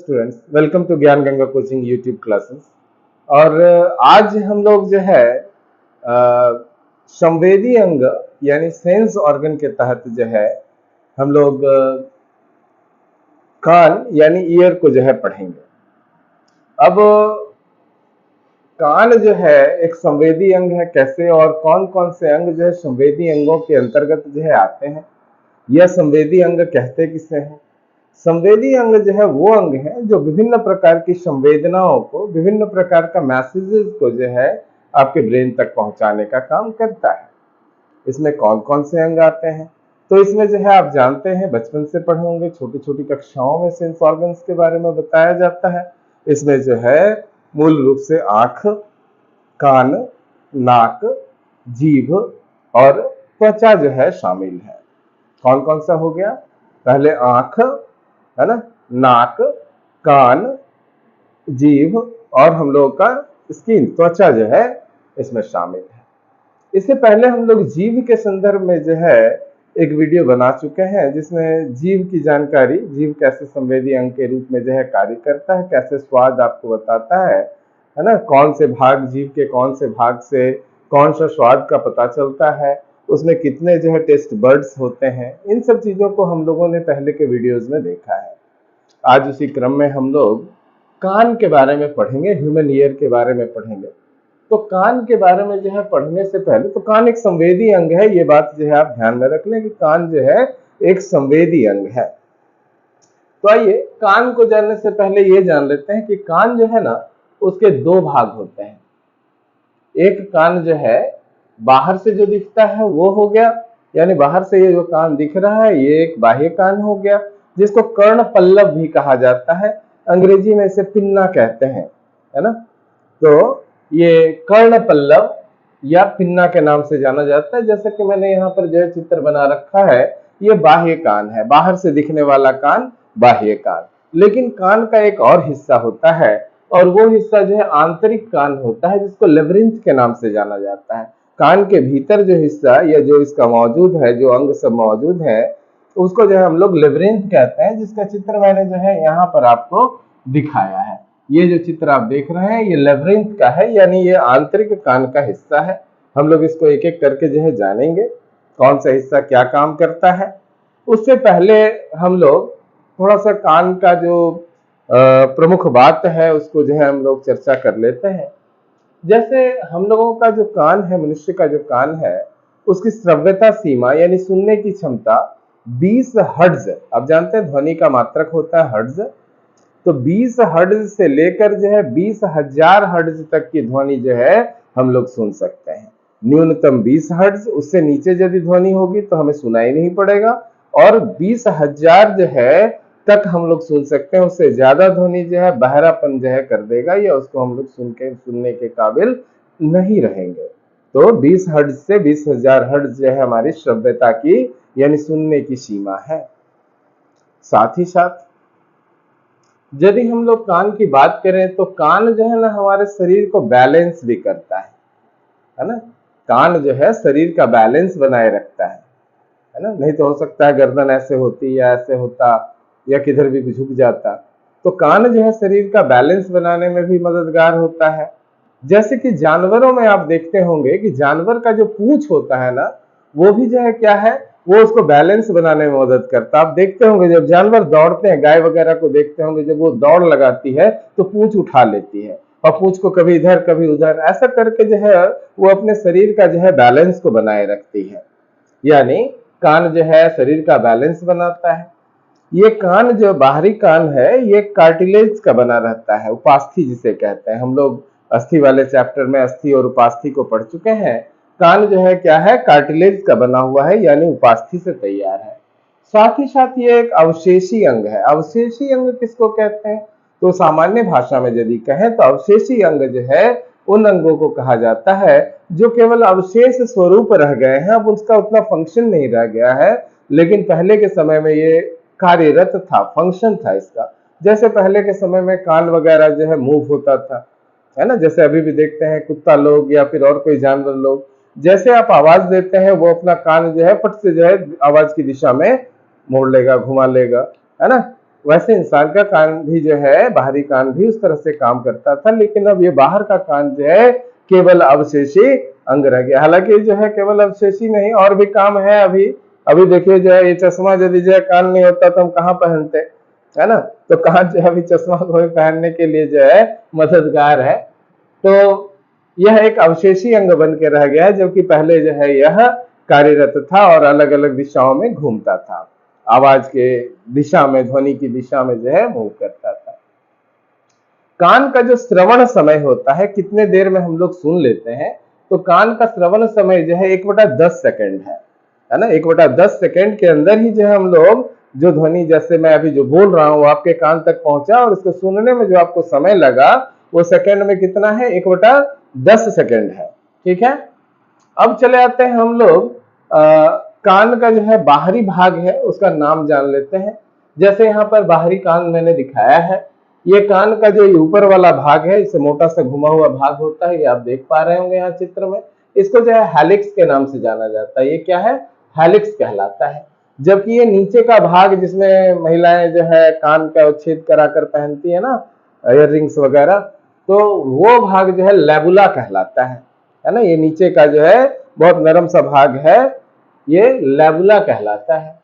Students, welcome to ज्ञान Ganga coaching YouTube classes. और आज हम लोग जो है संवेदी अंग यानी सेंस ऑर्गन के तहत जो है हम लोग कान यानी ईयर को जो है पढ़ेंगे। अब कान जो है एक संवेदी अंग है, कैसे और कौन कौन से अंग जो है संवेदी अंगों के अंतर्गत जो है आते हैं, यह संवेदी अंग कहते किसे हैं। संवेदी अंग जो है वो अंग है जो विभिन्न प्रकार की संवेदनाओं को, विभिन्न प्रकार का मैसेजेस को जो है आपके ब्रेन तक पहुंचाने का काम करता है। इसमें कौन कौन से अंग आते हैं, तो इसमें जो है आप जानते हैं, बचपन से पढ़े होंगे, छोटी छोटी कक्षाओं में सेंस ऑर्गन्स के बारे में बताया जाता है। इसमें जो है मूल रूप से आंख, कान, नाक, जीभ और त्वचा जो है शामिल है। कौन कौन सा हो गया? पहले आंख है ना, नाक, कान, जीभ और हम लोग का स्किन, त्वचा जो है इसमें शामिल है। इससे पहले हम लोग जीभ के संदर्भ में जो है एक वीडियो बना चुके हैं, जिसमें जीभ की जानकारी, जीभ कैसे संवेदी अंग के रूप में जो है कार्य करता है, कैसे स्वाद आपको बताता है ना, कौन से भाग, जीभ के कौन से भाग से कौन सा स्वाद का पता चलता है, उसमें कितने जो है टेस्ट बर्ड्स होते हैं, इन सब चीजों को हम लोगों ने पहले के वीडियोस में देखा है। आज उसी क्रम में हम लोग कान के बारे में पढ़ेंगे, ह्यूमन ईयर के बारे में पढ़ेंगे। तो कान के बारे में जो है पढ़ने से पहले, तो कान एक संवेदी अंग है, ये बात जो है आप ध्यान में रख लें कि कान जो है एक संवेदी अंग है। तो आइए कान को जानने से पहले ये जान लेते हैं कि कान जो है ना, उसके दो भाग होते हैं। एक कान जो है बाहर से जो दिखता है वो हो गया, यानी बाहर से ये जो कान दिख रहा है ये एक बाह्य कान हो गया, जिसको कर्ण पल्लव भी कहा जाता है, अंग्रेजी में इसे पिन्ना कहते हैं, है ना। तो ये कर्ण पल्लव या पिन्ना के नाम से जाना जाता है। जैसे कि मैंने यहाँ पर जो चित्र बना रखा है, ये बाह्य कान है, बाहर से दिखने वाला कान बाह्य कान। लेकिन कान का एक और हिस्सा होता है, और वो हिस्सा जो है आंतरिक कान होता है, जिसको लेबरिंथ के नाम से जाना जाता है। कान के भीतर जो हिस्सा या जो इसका मौजूद है, जो अंग सब मौजूद है, उसको जो है हम लोग लेबरिंथ कहते हैं, जिसका चित्र मैंने जो है यहाँ पर आपको दिखाया है। ये जो चित्र आप देख रहे हैं ये लेबरिंथ का है, यानी ये आंतरिक कान का हिस्सा है। हम लोग इसको एक एक करके जो है जानेंगे कौन सा हिस्सा क्या काम करता है। उससे पहले हम लोग थोड़ा सा कान का जो प्रमुख बात है उसको जो है हम लोग चर्चा कर लेते हैं। जैसे हम लोगों का जो कान है, मनुष्य का जो कान है, उसकी श्रव्यता सीमा यानी सुनने की क्षमता 20 हर्ट्ज, आप जानते हैं ध्वनि का मात्रक होता है हर्ट्ज, तो 20 हर्ट्ज से लेकर जो है 20,000 हर्ट्ज तक की ध्वनि जो है हम लोग सुन सकते हैं। न्यूनतम 20 हर्ट्ज, उससे नीचे यदि ध्वनि होगी तो हमें सुनाई नहीं पड़ेगा, और 20,000 जो है तक हम लोग सुन सकते हैं। उससे ज्यादा ध्वनि जो है बहरापन जो है कर देगा, या उसको हम लोग सुनने के काबिल नहीं रहेंगे। तो 20 हर्ट्ज से 20,000 हर्ट्ज जो है हमारी श्रव्यता की यानी सुनने की सीमा है। साथ ही साथ यदि हम लोग कान की बात करें तो कान जो है ना हमारे शरीर को बैलेंस भी करता है ना। कान जो है शरीर का बैलेंस बनाए रखता है ना। नहीं तो हो सकता है गर्दन ऐसे होती या ऐसे होता या किधर भी झुक जाता। तो कान जो है शरीर का बैलेंस बनाने में भी मददगार होता है। जैसे कि जानवरों में आप देखते होंगे कि जानवर का जो पूंछ होता है ना, वो भी जो है क्या है, वो उसको बैलेंस बनाने में मदद करता है। आप देखते होंगे जब जानवर दौड़ते हैं, गाय वगैरह को देखते होंगे, जब वो दौड़ लगाती है तो पूंछ उठा लेती है और पूंछ को कभी इधर कभी उधर ऐसा करके जो है वो अपने शरीर का जो है बैलेंस को बनाए रखती है। यानी कान जो है शरीर का बैलेंस बनाता है। ये कान जो बाहरी कान है ये कार्टिलेज का बना रहता है, उपास्थि जिसे कहते हैं। हम लोग अस्थि वाले चैप्टर में अस्थि और उपास्थि को पढ़ चुके हैं। कान जो है क्या है, कार्टिलेज का बना हुआ है, यानी उपास्थि से तैयार है। साथ ही साथ ये एक अवशेषी अंग है। अवशेषी अंग किसको कहते हैं? तो सामान्य भाषा में यदि कहें तो अवशेषी अंग जो है उन अंगों को कहा जाता है जो केवल अवशेष स्वरूप रह गए हैं, अब उसका उतना फंक्शन नहीं रह गया है, लेकिन पहले के समय में ये कार्यरत था, फंक्शन था इसका। जैसे पहले के समय में कान वगैरह जो है मूव होता था, है ना। जैसे अभी भी देखते हैं कुत्ता लोग या फिर और कोई जानवर लोग, जैसे आप आवाज देते हैं वो अपना कान जो है फट से जो है आवाज की दिशा में मोड़ लेगा, घुमा लेगा, है ना। वैसे इंसान का कान भी जो है, बाहरी कान भी उस तरह से काम करता था, लेकिन अब ये बाहर का कान जो है केवल अवशेषी अंग रह गया। हालांकि जो है केवल अवशेषी नहीं, और भी काम है अभी। अभी देखिए जो है ये चश्मा यदि जो है कान नहीं होता तो हम कहाँ पहनते, है ना। तो कान जो है अभी चश्मा को भी पहनने के लिए जो है मददगार है। तो यह एक अवशेषी अंग बन के रह गया है, जो कि पहले जो है यह कार्यरत था और अलग अलग दिशाओं में घूमता था, आवाज के दिशा में, ध्वनि की दिशा में जो है मूव करता था। कान का जो श्रवण समय होता है, कितने देर में हम लोग सुन लेते हैं, तो कान का श्रवण समय जो है 1/10 सेकंड है ना। 1/10 सेकंड के अंदर ही जो है हम लोग जो ध्वनि, जैसे मैं अभी जो बोल रहा हूँ, आपके कान तक पहुंचा और उसको सुनने में जो आपको समय लगा वो सेकंड में कितना है, 1/10 सेकंड है। ठीक है, अब चले आते हैं हम लोग कान का जो है बाहरी भाग है उसका नाम जान लेते हैं। जैसे यहाँ पर बाहरी कान मैंने दिखाया है, ये कान का जो ऊपर वाला भाग है, इसे मोटा सा घुमा हुआ भाग होता है, ये आप देख पा रहे होंगे यहाँ चित्र में। इसको जो है हेलिक्स के नाम से जाना जाता है। ये क्या है, हेलिक्स कहलाता है। जबकि ये नीचे का भाग, जिसमें महिलाएं जो है कान का छेद कराकर पहनती है ना, इयर रिंग्स वगैरह, तो वो भाग जो है लेबुला कहलाता है ना। ये नीचे का जो है बहुत नरम सा भाग है, ये लेबुला कहलाता है।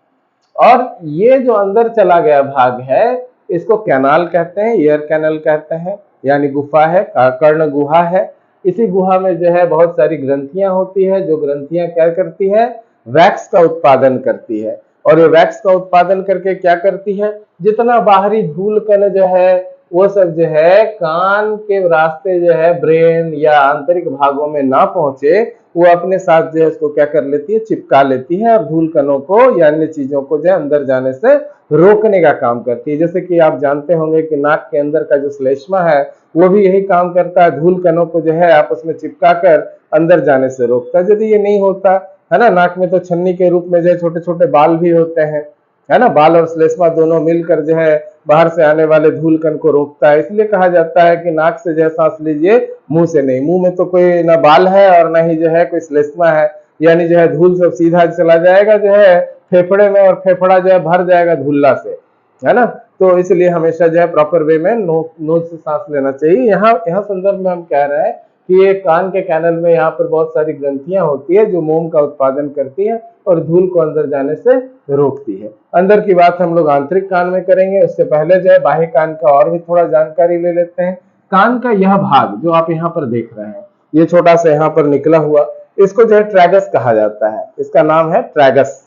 और ये जो अंदर चला गया भाग है, इसको कैनाल कहते हैं, ईयर कैनल कहते हैं, यानी गुफा है, कर्ण गुहा है। इसी गुहा में जो है बहुत सारी ग्रंथियां होती है, जो ग्रंथियां क्या करती है, वैक्स का उत्पादन करती है। और ये वैक्स का उत्पादन करके क्या करती है, जितना बाहरी धूल कण जो है वो सब जो है कान के रास्ते जो है ब्रेन या आंतरिक भागों में ना पहुंचे, वो अपने साथ जो है उसको क्या कर लेती है, चिपका लेती है, और धूल कणों को या अन्य चीजों को जो है अंदर जाने से रोकने का काम करती है। जैसे कि आप जानते होंगे कि नाक के अंदर का जो श्लेष्मा है वो भी यही काम करता है, धूल कणों को जो है आपस में चिपका कर अंदर जाने से रोकता है। यदि ये नहीं होता है ना, नाक में तो छन्नी के रूप में जो है छोटे छोटे बाल भी होते हैं, है ना। बाल और श्लेष्मा दोनों मिलकर जो है बाहर से आने वाले धूल कण को रोकता है। इसलिए कहा जाता है कि नाक से जो है सांस लीजिए, मुंह से नहीं। मुंह में तो कोई ना बाल है और ना ही जो है कोई श्लेष्मा है, यानी जो है धूल सब सीधा चला जाएगा जो है फेफड़े में, और फेफड़ा जो है भर जाएगा धुल्ला से, है ना। तो इसलिए हमेशा जो है प्रॉपर वे में नोज से सांस लेना चाहिए। यहाँ संदर्भ में हम कह रहे हैं कि ये कान के कैनल में यहाँ पर बहुत सारी ग्रंथियां होती है जो मोम का उत्पादन करती है और धूल को अंदर जाने से रोकती है। अंदर की बात हम लोग आंतरिक कान में करेंगे, उससे पहले जो है बाह्य कान का और भी थोड़ा जानकारी ले लेते हैं। कान का यह भाग जो आप यहाँ पर देख रहे हैं, ये छोटा सा यहाँ पर निकला हुआ, इसको जो है ट्रैगस कहा जाता है। इसका नाम है ट्रैगस।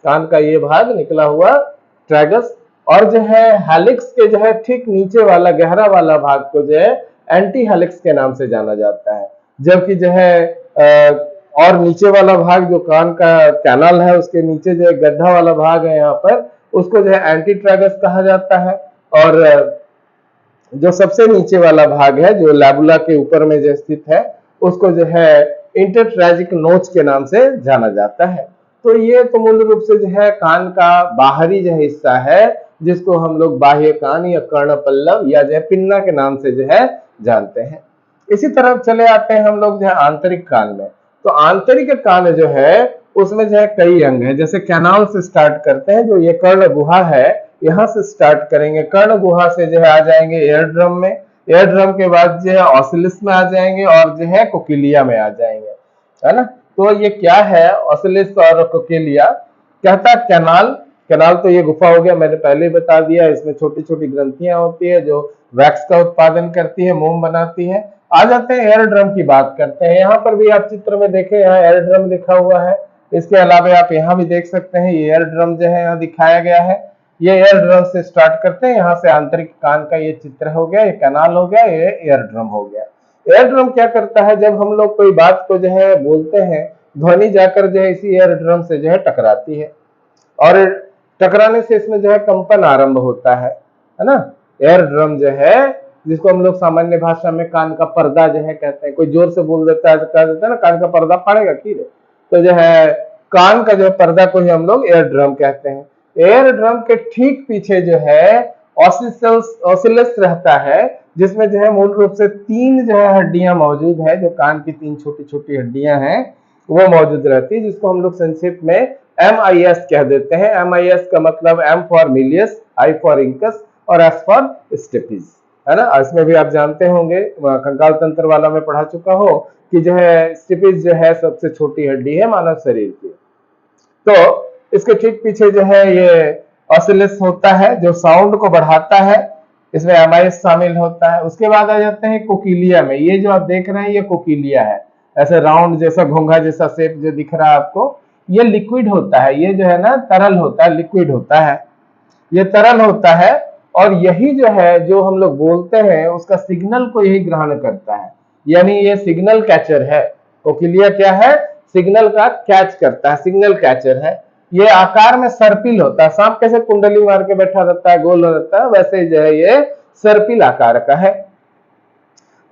कान का ये भाग निकला हुआ ट्रैगस। और जो है हेलिक्स के जो है ठीक नीचे वाला गहरा वाला भाग को जो है एंटी हेलिक्स के नाम से जाना जाता है। जबकि जो है और नीचे वाला भाग जो कान का कैनाल है, उसके नीचे जो है गड्ढा वाला भाग है यहाँ पर, उसको जो है एंटी ट्रैगस कहा जाता है। और जो सबसे नीचे वाला भाग है जो लैबुला के ऊपर में जो स्थित है, उसको जो है इंटरट्रैजिक नोच के नाम से जाना जाता है। तो ये तो मूल रूप से जो है कान का बाहरी जो हिस्सा है, जिसको हम लोग बाह्य कान या कर्ण पल्लव या जो है पिन्ना के नाम से जो है जानते हैं। इसी तरफ चले आते हैं हम लोग जो है आंतरिक कान में। तो आंतरिक कान जो है उसमें जो है कई अंग है। जैसे कैनाल से स्टार्ट करते हैं, जो ये कर्ण गुहा है, यहाँ से स्टार्ट करेंगे। कर्ण गुहा से जो है आ जाएंगे एयर ड्रम में, एयर ड्रम के बाद जो है ऑसिलिस में आ जाएंगे, और जो है कोकिलिया में आ जाएंगे, है ना। तो ये क्या है ऑसिलिस और कोकिलिया, कहता है कैनाल। कैनाल तो ये गुफा हो गया, मैंने पहले ही बता दिया। इसमें छोटी छोटी ग्रंथियां होती है जो वैक्स का उत्पादन करती है, मोम बनाती है। आ जाते हैं एयर ड्रम की बात करते हैं। यहाँ पर भी आप चित्र में देखें, यहाँ एयर ड्रम लिखा हुआ है। इसके अलावा आप यहाँ भी देख सकते हैं, ये एयर ड्रम जो है यहाँ दिखाया गया है। ये एयर ड्रम से स्टार्ट करते हैं, यहाँ से आंतरिक कान का ये चित्र हो गया, ये कैनाल हो गया, ये एयर ड्रम हो गया। एयर ड्रम क्या करता है, जब हम लोग कोई बात को जो है बोलते हैं, ध्वनि जाकर जो है इसी एयर ड्रम से जो है टकराती है, और टकराने से इसमें जो है कंपन आरंभ होता है ना। एयर ड्रम जो है, जिसको हम लोग सामान्य भाषा में कान का पर्दा जो है कहते हैं। कोई जोर से बोल देता है तो कह देता है ना कान का पर्दा फाड़ेगा की रे, तो जो है कान का जो पर्दा को ही हम लोग एयर ड्रम कहते हैं। एयर ड्रम के ठीक पीछे जो है ऑसिलस रहता है, जिसमें जो है मूल रूप से 3 जो है हड्डियां मौजूद है, जो कान की 3 छोटी छोटी हड्डियां हैं वो मौजूद रहती है, जिसको हम लोग संक्षिप्त में MIS कह देते हैं। MIS का मतलब M for Milius, I for incus और S फॉर स्टेपीज, है ना। इसमें भी आप जानते होंगे, कंकाल तंत्र वाला में पढ़ा चुका हो कि जो है स्टेपीज जो है सबसे छोटी हड्डी है मानव शरीर की। तो इसके ठीक पीछे जो है ये ऑसिलस होता है जो साउंड को बढ़ाता है, इसमें MIS शामिल होता है। उसके बाद आ जाते हैं कोकिलिया में। ये जो आप देख रहे हैं ये कोकिलिया है, ऐसे राउंड जैसा घोंघा जैसा शेप जो दिख रहा है आपको, ये लिक्विड होता है। ये जो है ना तरल होता है, लिक्विड होता है, ये तरल होता है। और यही जो है जो हम लोग बोलते हैं उसका सिग्नल को यही ग्रहण करता है, यानी ये सिग्नल कैचर है। कोकिलिया क्या है? सिग्नल का कैच करता है, सिग्नल कैचर है। ये आकार में सर्पिल होता है, सांप कैसे कुंडली मार के बैठा रहता है, गोल रहता है, वैसे जो है ये सर्पिल आकार का है।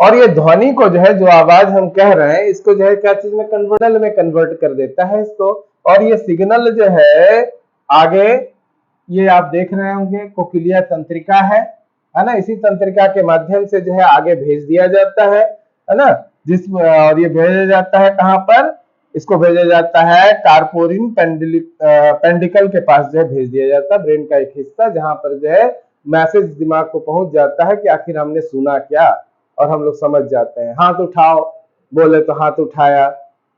और ये ध्वनि को जो है, जो आवाज हम कह रहे हैं, इसको जो है क्या चीज में कन्वर्ट कर देता है इसको। और ये सिग्नल जो है आगे, ये आप देख रहे होंगे कोकिलिया तंत्रिका है ना। इसी तंत्रिका के माध्यम से जो है आगे भेज दिया जाता है ना। और ये भेजा जाता है कहां पर? इसको भेजा जाता है कार्पोरिन पेंडिकल के पास जो है भेज दिया जाता है, ब्रेन का एक हिस्सा, जहां पर जो है मैसेज दिमाग को पहुंच जाता है कि आखिर हमने सुना क्या, और हम लोग समझ जाते हैं। हाथ उठाओ बोले तो हाथ उठाया,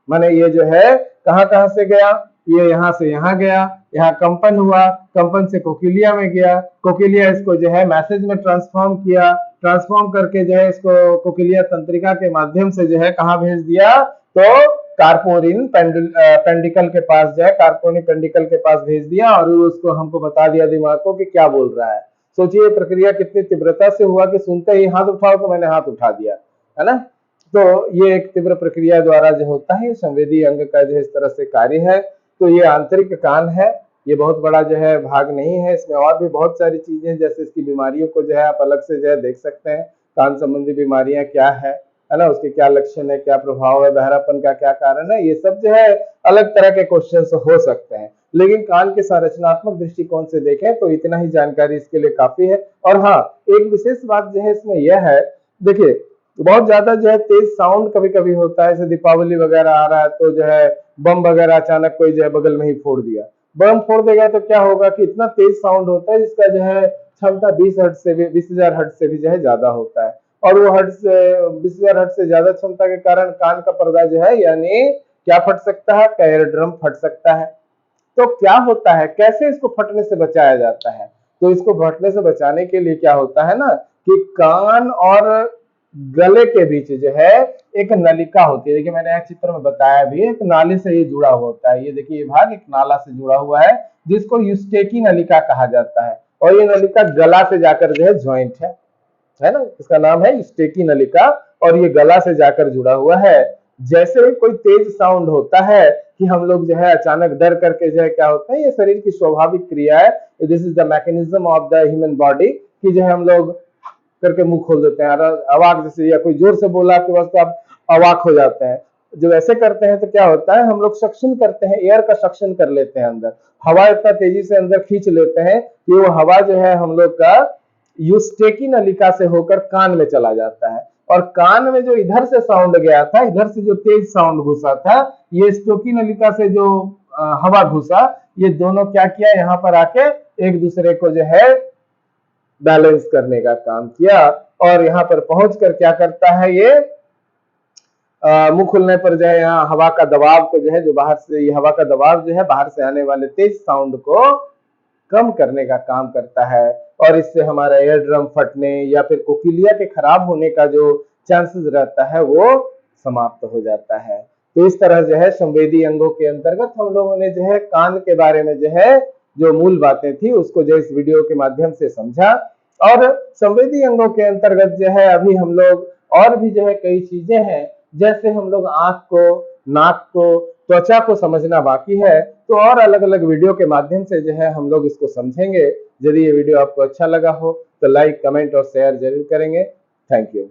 माने ये जो है कहां कहां से गया, ये यहां से यहां गया, यहाँ कंपन हुआ, कंपन से कोकिलिया में गया, कोकिलिया इसको जो है मैसेज में ट्रांसफॉर्म किया, ट्रांसफॉर्म करके जो है इसको कोकिलिया तंत्रिका के माध्यम से जो है कहां भेज दिया? तो कार्पोरिन पेंडिकल के पास जो है, कार्पोरिन पेंडिकल के पास भेज दिया, और उसको हमको बता दिया दिमाग को कि क्या बोल रहा है। सोचिए प्रक्रिया कितनी तीव्रता से हुआ कि सुनते ही हाथ उठाओ तो मैंने हाथ उठा दिया, है ना। तो ये एक तीव्र प्रक्रिया द्वारा जो होता है, संवेदी अंग का जो इस तरह से कार्य है। तो ये आंतरिक कान है, ये बहुत बड़ा जो है भाग नहीं है, इसमें और भी बहुत सारी चीजें, जैसे इसकी बीमारियों को जो है आप अलग से जो है देख सकते हैं। कान संबंधी बीमारियां क्या है ना, उसके क्या लक्षण है, क्या प्रभाव है, बहरापन का क्या कारण है, ये सब जो है अलग तरह के क्वेश्चंस हो सकते हैं। लेकिन कान के संरचनात्मक दृष्टिकोण से देखें तो इतना ही जानकारी इसके लिए काफी है। और हाँ, एक विशेष बात जो है इसमें यह है, देखिए बहुत ज्यादा जो है तेज साउंड कभी कभी होता है, जैसे दीपावली वगैरह आ रहा है तो जो है बम वगैरह अचानक कोई जो है बगल में ही फोड़ दिया, बम फोड़ देगा तो क्या होगा कि इतना तेज साउंड होता है जिसका जो है क्षमता 20 हर्ट्ज से भी 20,000 हर्ट्ज से भी जो है ज्यादा होता है। और वो हर्ट्ज 20,000 हर्ट्ज से ज्यादा क्षमता के कारण कान का पर्दा जो है यानी क्या फट सकता है? का ड्रम फट सकता है। तो क्या होता है, कैसे इसको फटने से बचाया जाता है? तो इसको फटने से बचाने के लिए क्या होता है ना कि कान और गले के बीच जो है एक नलिका होती है। देखिए मैंने यहाँ चित्र में बताया भी, एक नाली से ये जुड़ा हुआ होता है। ये देखिए ये भाग एक नाला से जुड़ा हुआ है जिसको यूस्टेकी नलिका कहा जाता है। और ये नलिका गला से जाकर जो है ज्वाइंट है ना, इसका नाम है यूस्टेकी नलिका, और ये गला से जाकर जुड़ा हुआ है। जैसे कोई तेज साउंड होता है कि हम लोग जो है अचानक डर करके जो है क्या होता है, ये शरीर की स्वाभाविक क्रिया है, this is the mechanism of the human body, कि जो है हम लोग करके मुंह खोल देते हैं, अवाक जैसे, या कोई जोर से बोला आपके पास तो आप अवाक हो जाते हैं। जब ऐसे करते हैं तो क्या होता है, हम लोग सक्शन करते हैं, एयर का सक्शन कर लेते हैं, अंदर हवा इतना तेजी से अंदर खींच लेते हैं कि वो हवा जो है हम लोग का यूस्टेकी नलिका से होकर कान में चला जाता है। और कान में जो इधर से साउंड गया था, इधर से जो तेज साउंड घुसा था, ये स्टोकी नलिका से जो हवा घुसा, ये दोनों क्या किया, यहाँ पर आके एक दूसरे को जो है बैलेंस करने का काम किया। और यहाँ पर पहुंचकर क्या करता है, ये मुंह खुलने पर जो है यहाँ हवा का दबाव को जो है, जो बाहर से, ये हवा का दबाव जो है बाहर से आने वाले तेज साउंड को कम करने का काम करता है। और इससे हमारा एयर ड्रम फटने या फिर कोकिलिया के खराब होने का जो चांसेस रहता है वो समाप्त हो जाता है। तो इस तरह जो है संवेदी अंगों के अंतर्गत हम लोगों ने जो है कान के बारे में जो है जो मूल बातें थी उसको जो इस वीडियो के माध्यम से समझा। और संवेदी अंगों के अंतर्गत जो है अभी हम लोग और भी जो है कई चीजें हैं, जैसे हम लोग आंख को, नाक को, त्वचा को समझना बाकी है। तो और अलग अलग वीडियो के माध्यम से जो है हम लोग इसको समझेंगे। यदि ये वीडियो आपको अच्छा लगा हो तो लाइक, कमेंट और शेयर जरूर करेंगे। Thank you.